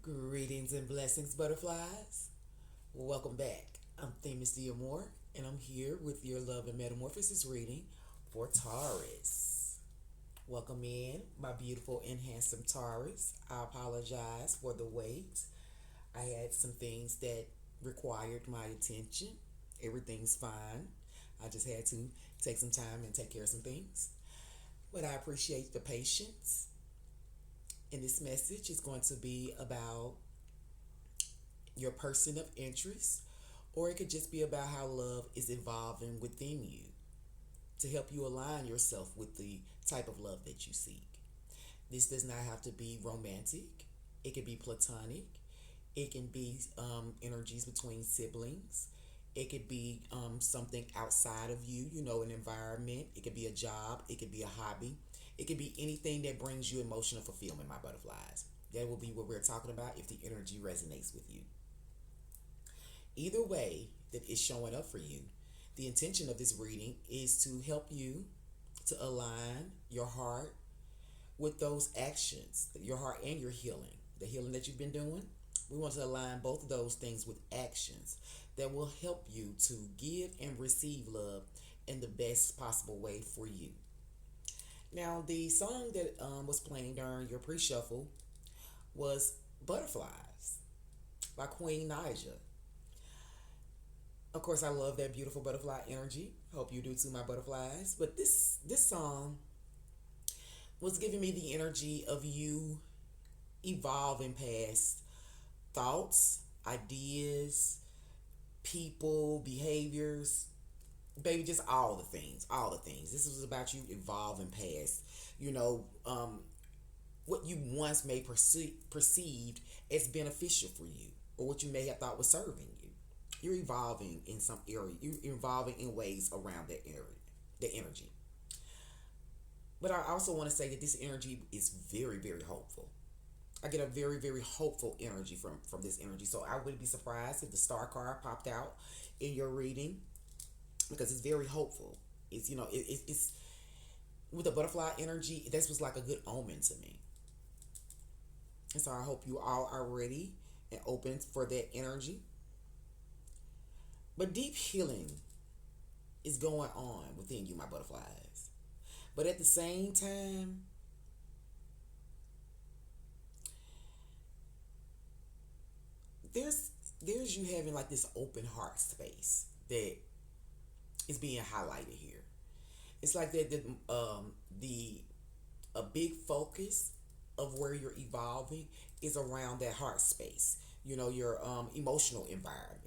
Greetings and blessings, butterflies. Welcome back. I'm Themis Diamore, and I'm here with your love and metamorphosis reading for Taurus. Welcome in, my beautiful and handsome Taurus. I apologize for the wait. I had some things that required my attention. Everything's fine. I just had to take some time and take care of some things. But I appreciate the patience. And this message is going to be about your person of interest, or it could just be about how love is evolving within you to help you align yourself with the type of love that you seek. This does not have to be romantic, it can be platonic, it can be energies between siblings. It could be something outside of you, an environment. It could be a job. It could be a hobby. It could be anything that brings you emotional fulfillment, my butterflies. That will be what we're talking about if the energy resonates with you. Either way that is showing up for you, the intention of this reading is to help you to align your heart with those actions, your heart and your healing, the healing that you've been doing. We want to align both of those things with actions that will help you to give and receive love in the best possible way for you. Now, the song that was playing during your pre shuffle was Butterflies by Queen Naija. Of course, I love that beautiful butterfly energy. Hope you do too, my butterflies. But this song was giving me the energy of you evolving past thoughts, ideas, people, behaviors, baby, just all the things, all the things. This was about you evolving past, you know, what you once may perceived as beneficial for you, or what you may have thought was serving you. You're evolving in some area. You're evolving in ways around that area, the energy. But I also want to say that this energy is very, very hopeful. I get a very, very hopeful energy from this energy. So I wouldn't be surprised if the star card popped out in your reading, because it's very hopeful. It's it's with the butterfly energy. This was like a good omen to me, and so I hope you all are ready and open for that energy. But deep healing is going on within you, my butterflies. But at the same time, there's there's you having like this open heart space that is being highlighted here. It's like that the a big focus of where you're evolving is around that heart space. Your emotional environment.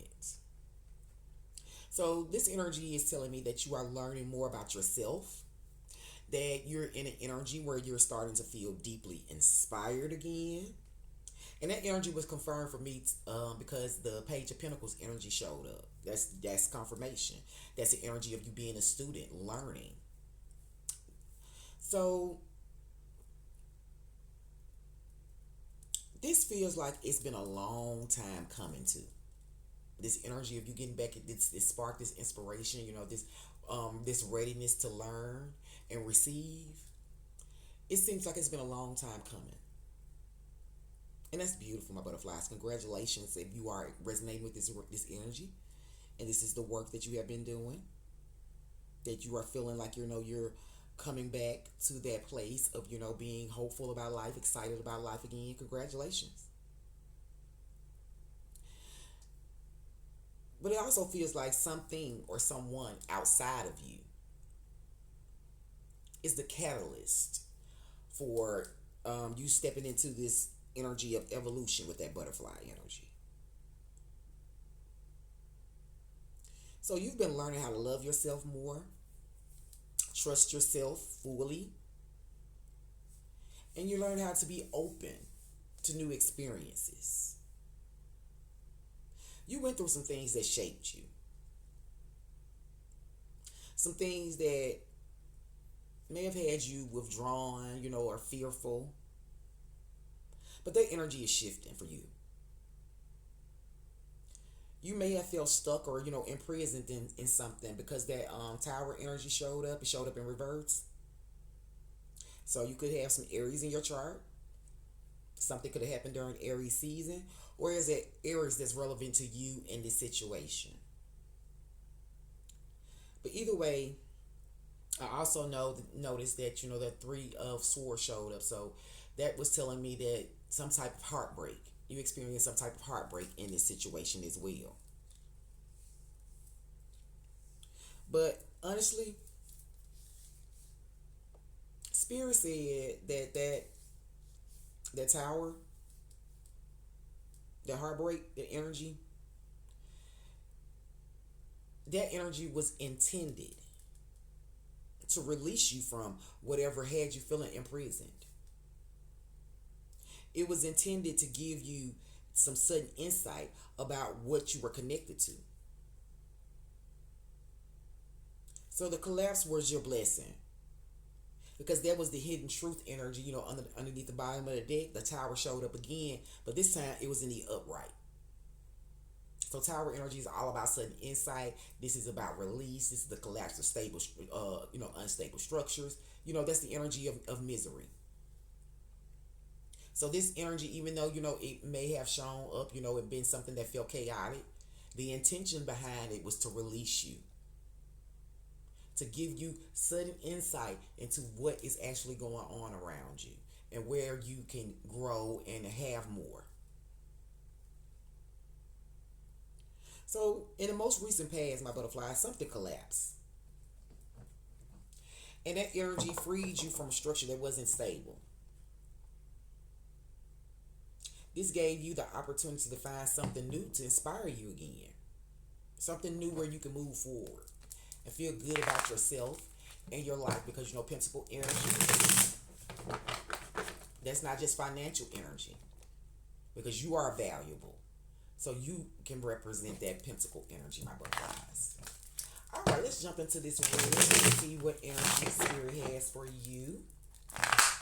So this energy is telling me that you are learning more about yourself. That you're in an energy where you're starting to feel deeply inspired again. And that energy was confirmed for me because the Page of Pentacles energy showed up. That's confirmation. That's the energy of you being a student, learning. So this feels like it's been a long time coming to. This energy of you getting back, this spark, this inspiration, this readiness to learn and receive. It seems like it's been a long time coming. And that's beautiful, my butterflies. Congratulations if you are resonating with this energy, and this is the work that you have been doing. That you are feeling like you're coming back to that place of being hopeful about life, excited about life again. Congratulations. But it also feels like something or someone outside of you is the catalyst for you stepping into this energy of evolution with that butterfly energy. So you've been learning how to love yourself more, trust yourself fully, and you learn how to be open to new experiences. You went through some things that shaped you, some things that may have had you withdrawn, or fearful. But that energy is shifting for you. You may have felt stuck or imprisoned in something because that tower energy showed up. It showed up in reverse. So you could have some Aries in your chart. Something could have happened during Aries season, or is it Aries that's relevant to you in this situation? But either way, I also noticed that the three of swords showed up, so that was telling me that some type of heartbreak. You experienced some type of heartbreak in this situation as well. But honestly, Spirit said that tower, the heartbreak, the energy, that energy was intended to release you from whatever had you feeling imprisoned. It was intended to give you some sudden insight about what you were connected to. So the collapse was your blessing because that was the hidden truth energy. Underneath the bottom of the deck, the tower showed up again, but this time it was in the upright. So tower energy is all about sudden insight. This is about release. This is the collapse of stable, unstable structures. That's the energy of misery. So this energy, even though it may have shown up, it been something that felt chaotic, the intention behind it was to release you, to give you sudden insight into what is actually going on around you and where you can grow and have more. So in the most recent past, my butterfly, something collapsed. And that energy freed you from a structure that wasn't stable. This gave you the opportunity to find something new to inspire you again. Something new where you can move forward and feel good about yourself and your life because Pentacle energy, that's not just financial energy because you are valuable. So you can represent that Pentacle energy, my butterflies. All right, let's jump into this reading and see what energy Spirit has for you.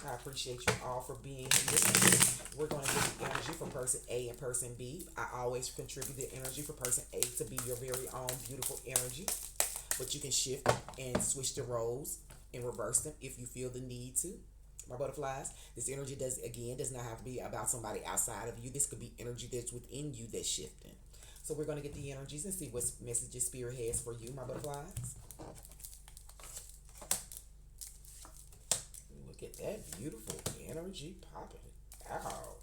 I appreciate you all for being here. We're going to get the energy for person A and person B. I always contribute the energy for person A to be your very own beautiful energy. But you can shift and switch the roles and reverse them if you feel the need to. My butterflies, this energy does not have to be about somebody outside of you. This could be energy that's within you that's shifting. So we're going to get the energies and see what messages Spirit has for you, my butterflies. Look at that beautiful energy popping out.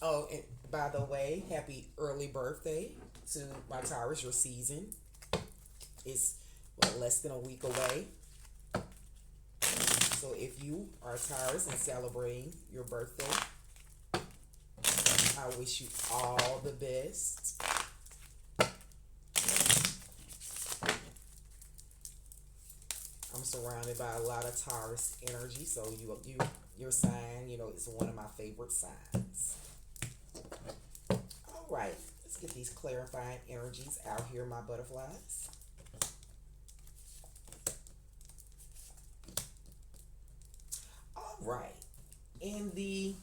Oh, and by the way, happy early birthday to my Taurus. Your season is less than a week away. So if you are Taurus and celebrating your birthday, I wish you all the best. I'm surrounded by a lot of Taurus energy, so your sign, is one of my favorite signs. All right, let's get these clarifying energies out here, my butterflies. All right, in the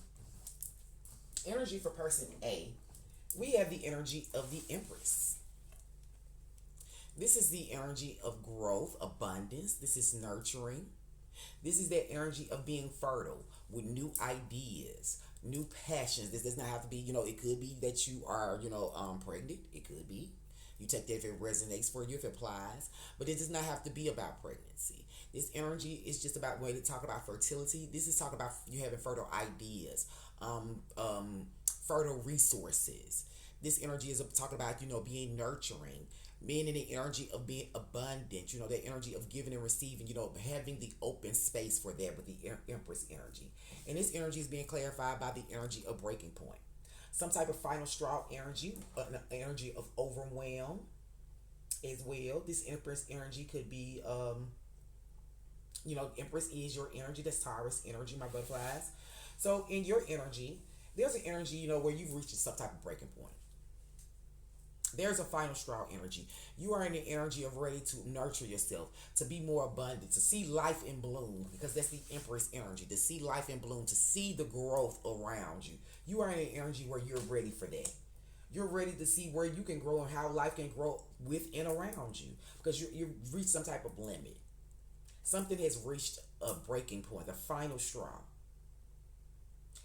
energy for person A, we have the energy of the Empress. This is the energy of growth, abundance. This is nurturing. This is that energy of being fertile with new ideas, new passions. This does not have to be, it could be that you are, pregnant. It could be. You take that if it resonates for you, if it applies. But it does not have to be about pregnancy. This energy is just about when they talk about fertility. This is talk about you having fertile ideas, fertile resources. This energy is talking about, being nurturing, being in the energy of being abundant, that energy of giving and receiving, having the open space for that with the Empress energy. And this energy is being clarified by the energy of breaking point. Some type of final straw energy, an energy of overwhelm as well. This Empress energy could be, Empress is your energy. That's Taurus energy, my butterflies. So in your energy, there's an energy, where you've reached some type of breaking point. There's a final straw energy. You are in the energy of ready to nurture yourself, to be more abundant, to see life in bloom, because that's the Empress energy, to see life in bloom, to see the growth around you. You are in an energy where you're ready for that. You're ready to see where you can grow and how life can grow with and around you, because you've reached some type of limit. Something has reached a breaking point, the final straw.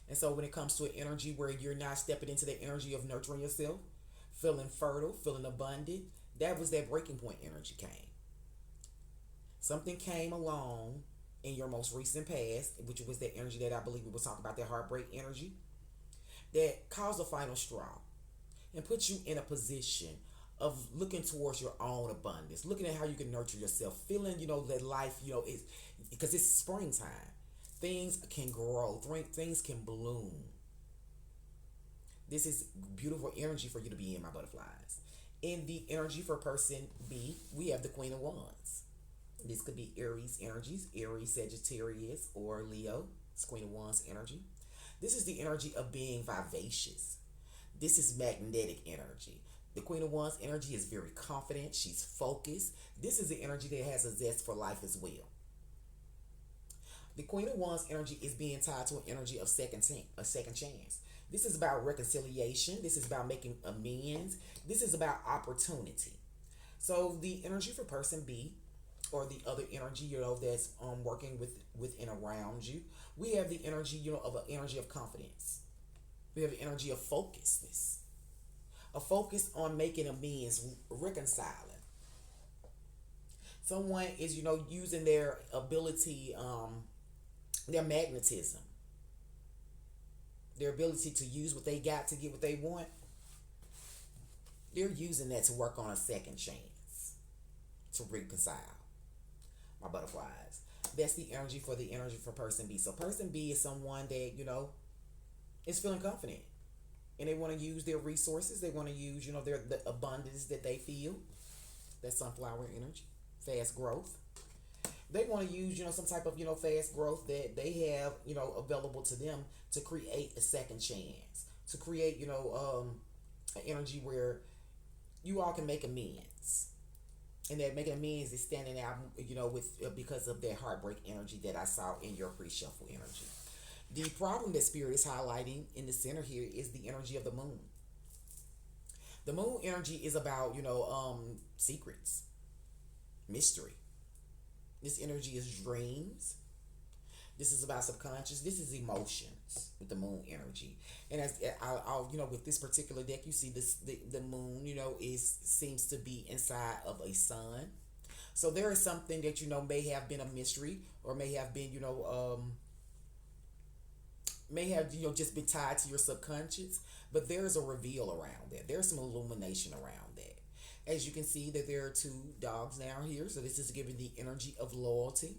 And so when it comes to an energy where you're not stepping into the energy of nurturing yourself, feeling fertile, feeling abundant, that was that breaking point energy came. Something came along in your most recent past, which was that energy that I believe we were talking about, that heartbreak energy, that caused a final straw and put you in a position of looking towards your own abundance, looking at how you can nurture yourself, feeling, that life, is because it's springtime. Things can grow, things can bloom. This is beautiful energy for you to be in, my butterflies. In the energy for person B, we have the Queen of Wands. This could be Aries energies, Aries, Sagittarius, or Leo. It's Queen of Wands energy. This is the energy of being vivacious. This is magnetic energy. The Queen of Wands energy is very confident. She's focused. This is the energy that has a zest for life as well. The Queen of Wands energy is being tied to an energy of a second chance. This is about reconciliation. This is about making amends. This is about opportunity. So the energy for person B, or the other energy, that's working within around you, we have the energy, of an energy of confidence. We have the energy of focusedness, a focus on making amends, reconciling. Someone is, using their ability, their magnetism, their ability to use what they got to get what they want. They're using that to work on a second chance to reconcile, my butterflies. That's the energy for person B. So person B is someone that, is feeling confident. And they want to use their resources. They want to use, the abundance that they feel. That's sunflower energy. Fast growth. They want to use, some type of, fast growth that they have, available to them to create a second chance. To create, an energy where you all can make amends. And that making amends is standing out, with because of that heartbreak energy that I saw in your pre-shuffle energy. The problem that Spirit is highlighting in the center here is the energy of the moon. The moon energy is about, secrets, mystery. This energy is dreams. This is about subconscious. This is emotions with the moon energy. And as I'll with this particular deck, you see the moon, seems to be inside of a sun. So there is something that may have been a mystery, or may have been just been tied to your subconscious, but there's a reveal around that. There's some illumination around that. As you can see that there are two dogs now here, so this is giving the energy of loyalty.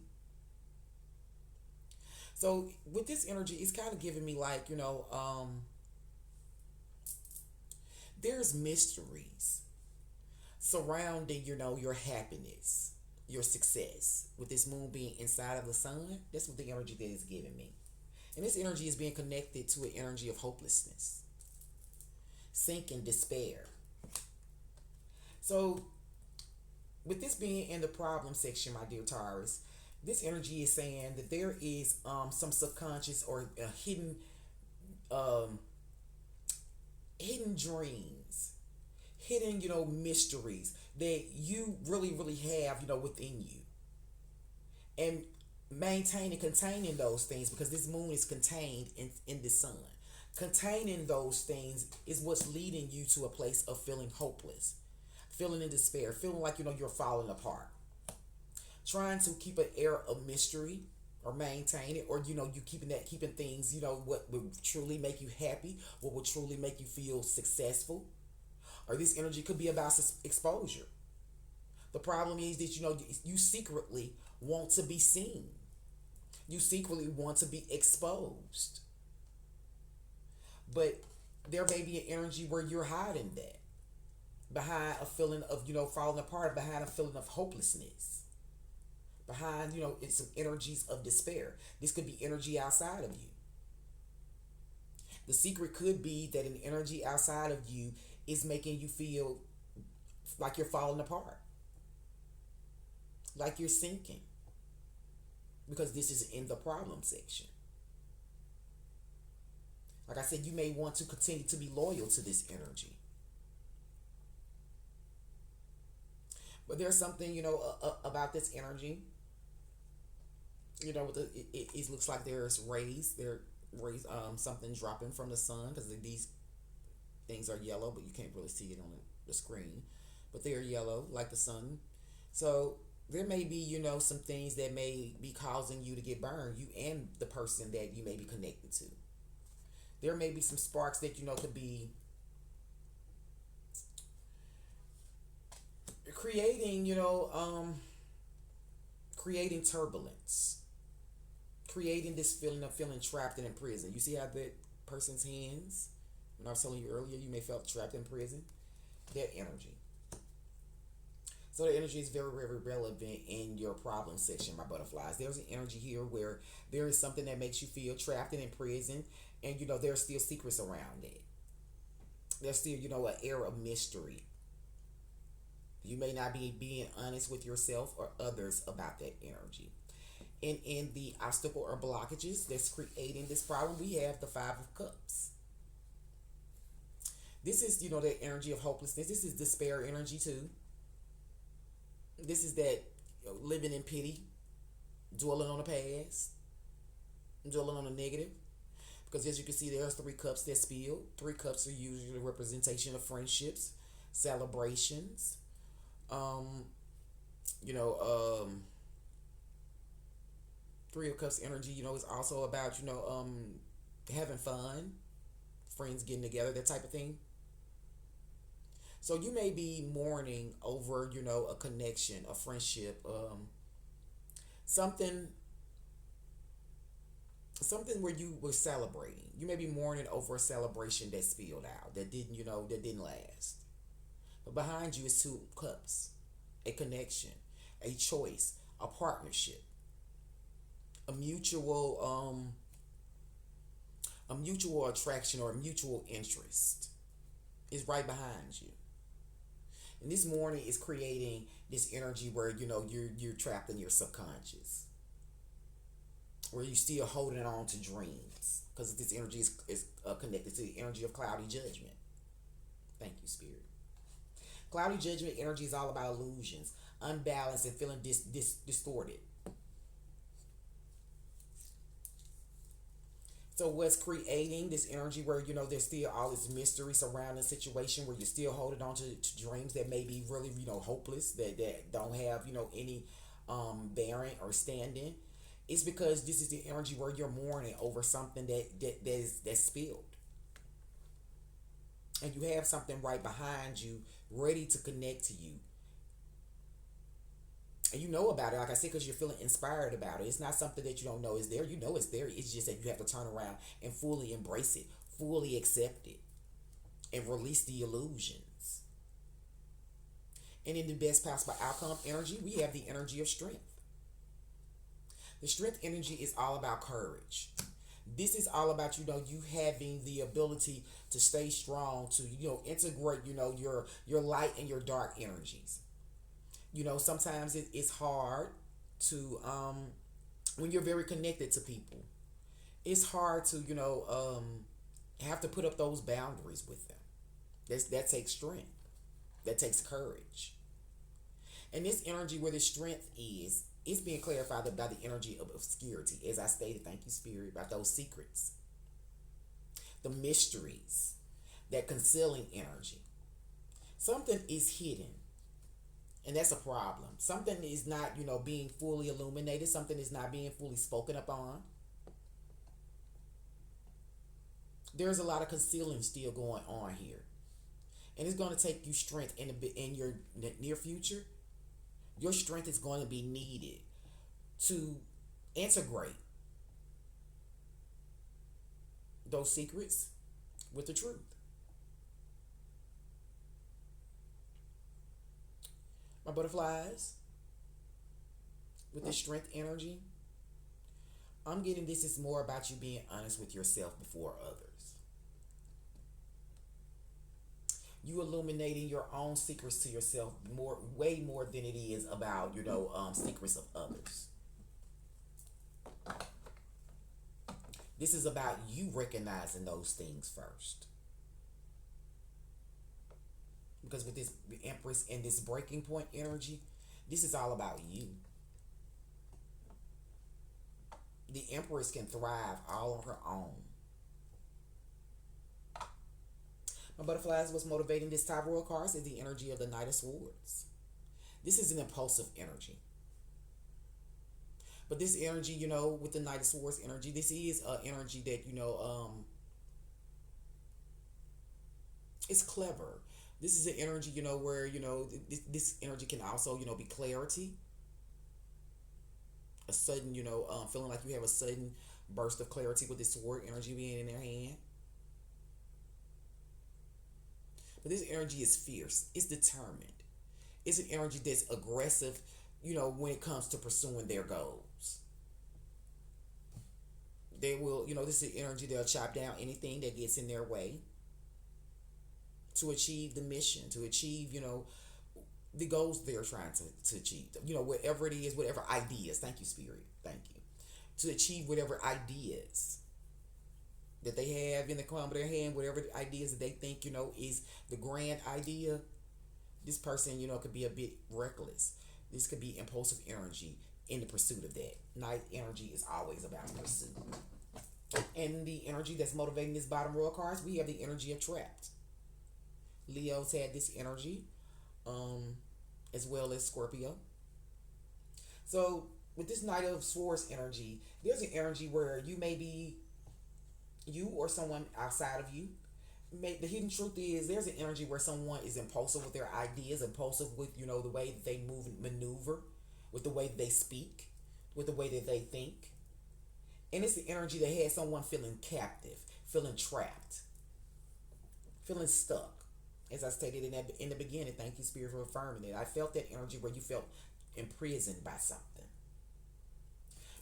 So with this energy, it's kind of giving me like, there's mysteries surrounding, your happiness, your success. With this moon being inside of the sun, that's what the energy that is giving me. And this energy is being connected to an energy of hopelessness, sinking, despair. So with this being in the problem section, my dear Taurus, this energy is saying that there is some subconscious or hidden dreams, hidden mysteries that you really really have within you, and maintaining, containing those things, because this moon is contained in the sun. Containing those things is what's leading you to a place of feeling hopeless, feeling in despair, feeling like you're falling apart. Trying to keep an air of mystery, or maintain it, or you keeping things, what would truly make you happy, what would truly make you feel successful. Or this energy could be about exposure. The problem is that you secretly want to be seen. You secretly want to be exposed. But there may be an energy where you're hiding that behind a feeling of falling apart, behind a feeling of hopelessness, behind it's some energies of despair. This could be energy outside of you. The secret could be that an energy outside of you is making you feel like you're falling apart, like you're sinking, because this is in the problem section. Like I said, you may want to continue to be loyal to this energy. But there's something, about this energy You know, it looks like there's rays, something dropping from the sun because these things are yellow, but you can't really see it on the screen. But they are yellow like the sun. So there may be, some things that may be causing you to get burned, you and the person that you may be connected to. There may be some sparks that, could be creating, creating turbulence, creating this feeling of feeling trapped and in prison. You see how that person's hands, when I was telling you earlier, you may felt trapped in prison? That energy. So the energy is very, very relevant in your problem section, my butterflies. There's an energy here where there is something that makes you feel trapped and in prison, and there's still secrets around it. There's still, an air of mystery. You may not be being honest with yourself or others about that energy. And in the obstacle or blockages that's creating this problem, we have the Five of Cups. This is, the energy of hopelessness. This is despair energy too. This is that living in pity, dwelling on the past, dwelling on the negative. Because as you can see, there's 3 cups that spill. 3 cups are usually a representation of friendships, celebrations. Um, you know, um, 3 of Cups energy, is also about, having fun, friends getting together, that type of thing. So you may be mourning over, a connection, a friendship, something, something where you were celebrating. You may be mourning over a celebration that spilled out, that didn't last. But behind you is 2 cups, a connection, a choice, a partnership, a mutual attraction or a mutual interest is right behind you. And this morning is creating this energy where you're trapped in your subconscious, where you're still holding on to dreams because this energy is connected to the energy of cloudy judgment. Thank you, Spirit. Cloudy judgment energy is all about illusions, unbalanced, and feeling distorted. So what's creating this energy where there's still all this mystery surrounding the situation where you're still holding on to dreams that may be really hopeless, that don't have any bearing or standing. It's because this is the energy where you're mourning over something that's spilled, and you have something right behind you ready to connect to you. And you know about it, like I said, because you're feeling inspired about it. It's not something that you don't know is there. You know it's there. It's just that you have to turn around and fully embrace it, fully accept it, and release the illusions. And in the best possible outcome energy, we have the energy of strength. The strength energy is all about courage. This is all about you having the ability to stay strong, to integrate your light and your dark energies. Sometimes it's hard to when you're very connected to people. It's hard to have to put up those boundaries with them. That takes strength. That takes courage. And this energy where the strength is, it's being clarified by the energy of obscurity. As I stated, thank you, Spirit, about those secrets, the mysteries, that concealing energy. Something is hidden, and that's a problem. Something is not, being fully illuminated. Something is not being fully spoken upon. There's a lot of concealing still going on here, and it's going to take you strength in your near future. Your strength is going to be needed to integrate those secrets with the truth. My butterflies, with this strength energy, I'm getting this is more about you being honest with yourself before others. You illuminating your own secrets to yourself way more than it is about secrets of others. This is about you recognizing those things first. Because with this Empress and this breaking point energy, this is all about you. The Empress can thrive all on her own. My butterflies, what's motivating this Tower Royal cards is the energy of the Knight of Swords. This is an impulsive energy. But this energy, with the Knight of Swords energy, this is an energy that, it's clever. This is an energy, where, this energy can also, be clarity. A sudden, feeling like you have a sudden burst of clarity with this sword energy being in their hand. But this energy is fierce. It's determined. It's an energy that's aggressive, when it comes to pursuing their goals. They will, this is energy they'll chop down anything that gets in their way to achieve the mission, to achieve, the goals they're trying to achieve. Whatever it is, whatever ideas. Thank you, Spirit. Thank you. To achieve whatever ideas that they have in the palm of their hand, whatever ideas that they think, is the grand idea. This person, could be a bit reckless. This could be impulsive energy in the pursuit of that. Night energy is always about pursuit. And the energy that's motivating this bottom row of cards, we have the energy of trapped. Leo's had this energy, as well as Scorpio. So with this Knight of Swords energy, there's an energy where you or someone outside of you. The hidden truth is there's an energy where someone is impulsive with their ideas, impulsive with the way that they move and maneuver, with the way that they speak, with the way that they think. And it's the energy that has someone feeling captive, feeling trapped, feeling stuck. As I stated in the beginning, thank you, Spirit, for affirming it. I felt that energy where you felt imprisoned by something.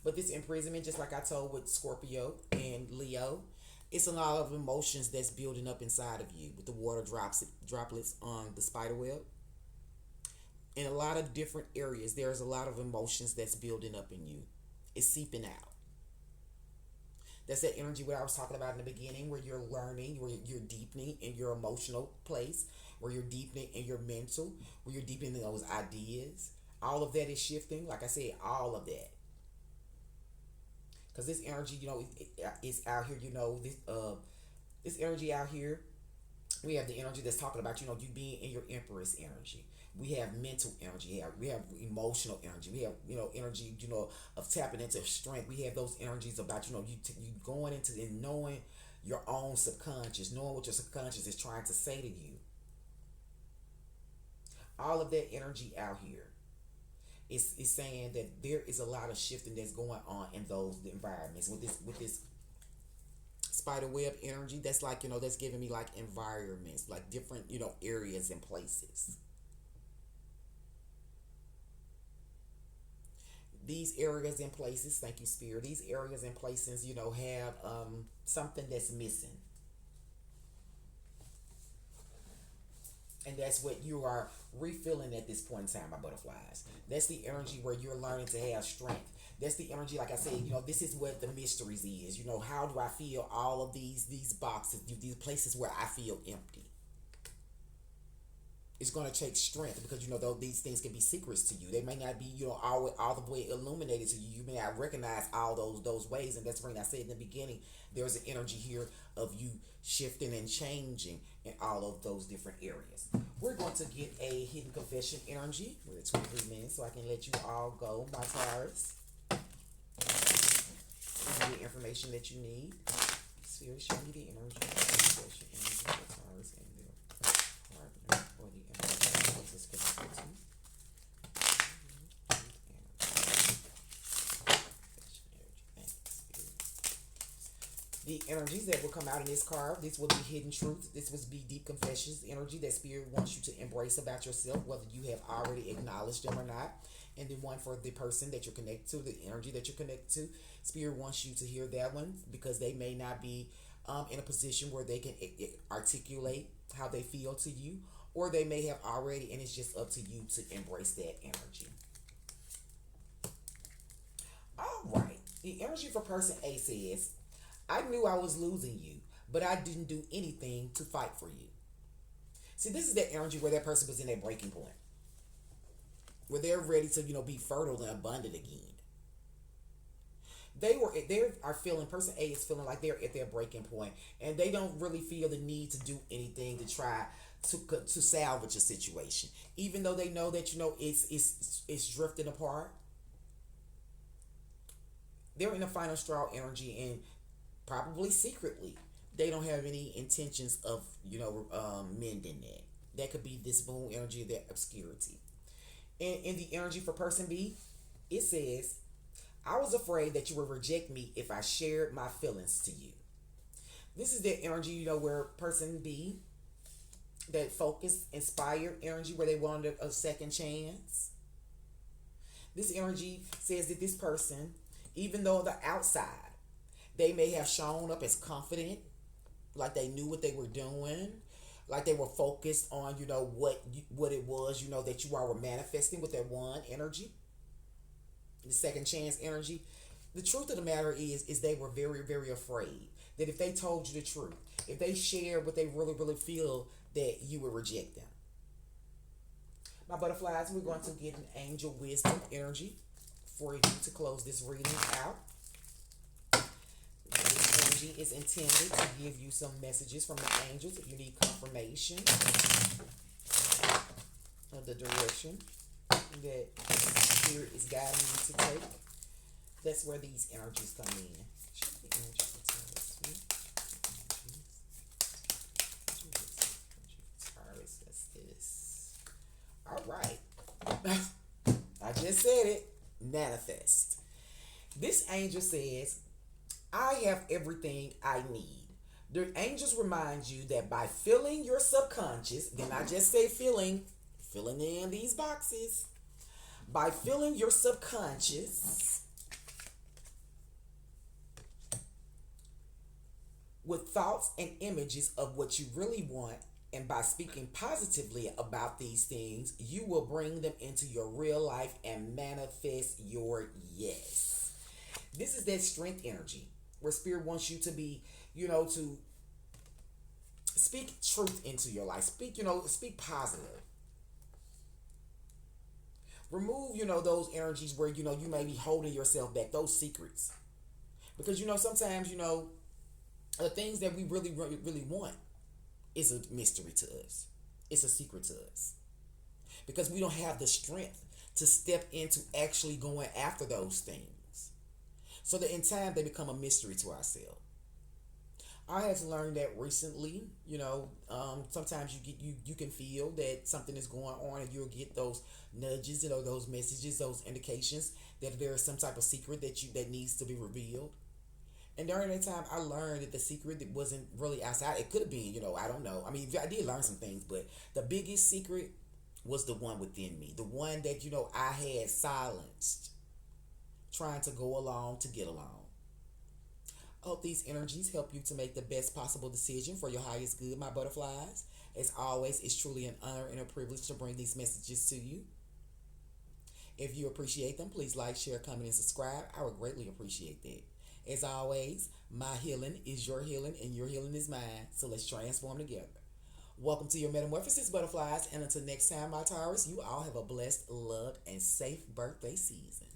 But this imprisonment, just like I told with Scorpio and Leo, it's a lot of emotions that's building up inside of you with the water droplets on the spider web. In a lot of different areas, there's a lot of emotions that's building up in you. It's seeping out. That's that energy what I was talking about in the beginning, where you're learning, where you're deepening in your emotional place, where you're deepening in your mental, where you're deepening those ideas. All of that is shifting. Like I said, all of that. Because this energy, is out here, this energy out here, we have the energy that's talking about, you being in your Empress energy. We have mental energy. We have emotional energy. We have, energy, of tapping into strength. We have those energies about, you going into and knowing your own subconscious, knowing what your subconscious is trying to say to you. All of that energy out here is saying that there is a lot of shifting that's going on in those environments with this spider web energy. That's like, that's giving me like environments, like different, areas and places. These areas and places, thank you, Spirit. These areas and places, have something that's missing. And that's what you are refilling at this point in time, my butterflies. That's the energy where you're learning to have strength. That's the energy, like I said, this is what the mysteries is. How do I feel all of these boxes, these places where I feel empty? It's going to take strength because though these things can be secrets to you, they may not be all the way illuminated to you. You may not recognize all those ways, and that's when I said in the beginning, there's an energy here of you shifting and changing in all of those different areas. We're going to get a hidden confession energy. We're at 23 minutes, so I can let you all go, my Taurus. The information that you need. Spirit, show me the energy. Confession energy for Taurus and their partner, or the information that is connected to. The energies that will come out in this card, this will be hidden truth. This will be deep confessions, energy that Spirit wants you to embrace about yourself, whether you have already acknowledged them or not. And then one for the person that you're connected to, the energy that you're connected to. Spirit wants you to hear that one because they may not be in a position where they can articulate how they feel to you, or they may have already, and it's just up to you to embrace that energy. All right. The energy for person A says, I knew I was losing you, but I didn't do anything to fight for you. See, this is that energy where that person was in that breaking point, where they're ready to, be fertile and abundant again. They are feeling, person A is feeling like they're at their breaking point, and they don't really feel the need to do anything to try to salvage a situation, even though they know that it's drifting apart. They're in the final straw energy, and probably secretly they don't have any intentions of mending that. That could be this moon energy, that obscurity. And in the energy for person B, it says, I was afraid that you would reject me if I shared my feelings to you. This is the energy, where person B, that focused, inspired energy, where they wanted a second chance. This energy says that this person, even though the outside, they may have shown up as confident, like they knew what they were doing, like they were focused on, what it was, that you all were manifesting with that one energy, the second chance energy. The truth of the matter is they were very, very afraid that if they told you the truth, if they shared what they really, really feel, that you would reject them. My butterflies, we're going to get an angel wisdom energy for you to close this reading out. This energy is intended to give you some messages from the angels if you need confirmation of the direction that Spirit is guiding you to take. That's where these energies come in. Check the energy for Taurus. That's this. All right. I just said it. Manifest. This angel says, I have everything I need. The angels remind you that by filling your subconscious, then I just say filling in these boxes. By filling your subconscious with thoughts and images of what you really want, and by speaking positively about these things, you will bring them into your real life and manifest your yes. This is that strength energy where Spirit wants you to be, to speak truth into your life. Speak positive. Remove, those energies where, you may be holding yourself back, those secrets. Because, sometimes, the things that we really, really, really want is a mystery to us. It's a secret to us. Because we don't have the strength to step into actually going after those things. So that in time they become a mystery to ourselves. I had to learn that recently. Sometimes you can feel that something is going on, and you'll get those nudges, those messages, those indications that there is some type of secret that needs to be revealed. And during that time, I learned that the secret that wasn't really outside. It could have been, I don't know. I mean, I did learn some things, but the biggest secret was the one within me, the one that I had silenced, trying to go along to get along. I hope these energies help you to make the best possible decision for your highest good, my butterflies. As always, it's truly an honor and a privilege to bring these messages to you. If you appreciate them, please like, share, comment, and subscribe. I would greatly appreciate that. As always, my healing is your healing, and your healing is mine. So let's transform together. Welcome to your metamorphosis, butterflies. And until next time, my Taurus, you all have a blessed, loved, and safe birthday season.